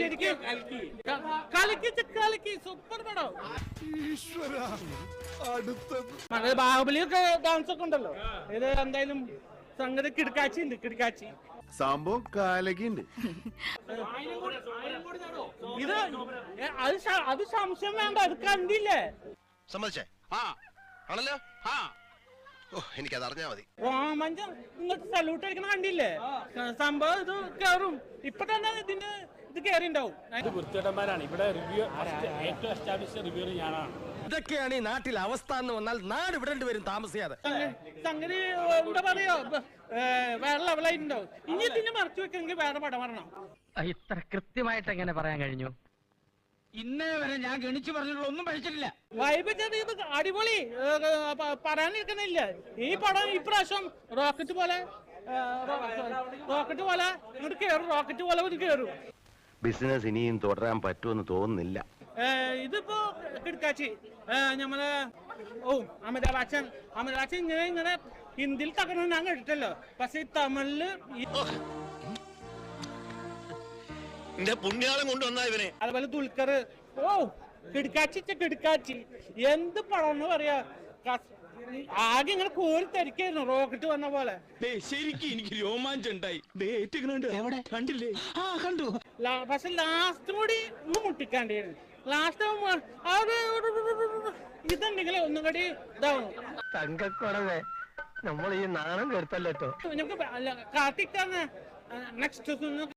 ശരിക്കും കളിക്ക് സൂപ്പർ പടം. ബാഹുബലിയൊക്കെ ഡാൻസ് ഒക്കെ ഉണ്ടല്ലോ. ഇത് എന്തായാലും സംഗതി കിടക്കാച്ചി സംഭവം കാലക്കുണ്ട്. ഇത് അത് സംശയം വേണ്ട, അത് കണ്ടില്ലേ? സമ്മതിച്ചേ? ആണല്ലോ. എനിക്കത് അറിഞ്ഞാ മതി. രോമാഞ്ചം ഇങ്ങോട്ട് സല്യൂട്ട് അടിക്കണ കണ്ടില്ലേ? സംഭവം ഇത് കേറും. ഇപ്പൊ തന്നെ ഇതിന്റെ ഇത് കേറിണ്ടാവും. വൃത്തികെട്ടന്മാരാണ് ഇവിടെ. റിവ്യൂ ഏറ്റവും എസ്റ്റാബ്ലിഷ് റിവ്യൂ ഞാനാണ്. ഇതൊക്കെയാണ് ഈ നാട്ടിൽ അവസ്ഥ എന്ന് വന്നാൽ നാട് വിടേണ്ടി വരും താമസിയാതെ. സംഗതി എന്താ പറയോ, വേറെ ലെവലായിട്ടുണ്ടാവും. ഇനി ഇതിനെ മറച്ചു വെക്കെങ്കിൽ വേറെ പടം വരണം. ഇത്ര കൃത്യമായിട്ട് എങ്ങനെ പറയാൻ കഴിഞ്ഞു? ഇന്നേ വരെ ഞാൻ ഗണിച്ചു പറഞ്ഞിട്ടുള്ള ഒന്നും പഠിച്ചിട്ടില്ല. വൈബ് അടിപൊളി, പറയാനിരിക്കുന്നില്ല. ഈ പടം ഇപ്രാവശ്യം റോക്കറ്റ് പോലെ ഇങ്ങോട്ട് കേറും. റോക്കറ്റ് പോലെ ഇത് കേറും. ബിസിനസ് ഇനിയും തുടരാൻ പറ്റുമെന്ന് തോന്നുന്നില്ല. ഇതിപ്പോ കിടക്കാച്ചി നമ്മളെ അമിതാഭ് ബച്ചൻ ഇങ്ങനെ ഹിന്ദിയിൽ തകർന്ന് ഞാൻ കേട്ടിട്ടല്ലോ. പക്ഷെ തമിഴില് പുണ്യാളം കൊണ്ടുവന്ന ഇവനെ. അതുപോലെ ദുൽഖർ കിടക്കാച്ചി എന്ത് പടം എന്ന് പറയാ. ആകെ ഇങ്ങനെ കോരി തരിക്കായിരുന്നു റോക്കറ്റ് വന്ന പോലെ. ശരിക്കും എനിക്ക് രോമാഞ്ചം ഉണ്ടായി. കണ്ടില്ലേ? കണ്ടു. പക്ഷെ ലാസ്റ്റ് കൂടി ഒന്ന് മുട്ടിക്കാണ്ടായിരുന്നു. ലാസ്റ്റ് ഇതുണ്ടെങ്കിൽ ഒന്നും കൂടി ഇതാവും. തങ്കക്കുറവേ, നമ്മൾ ഈ നാണം കേട്ടല്ലോ. നമുക്ക് കാത്തിക്കാന്ന് നെക്സ്റ്റ്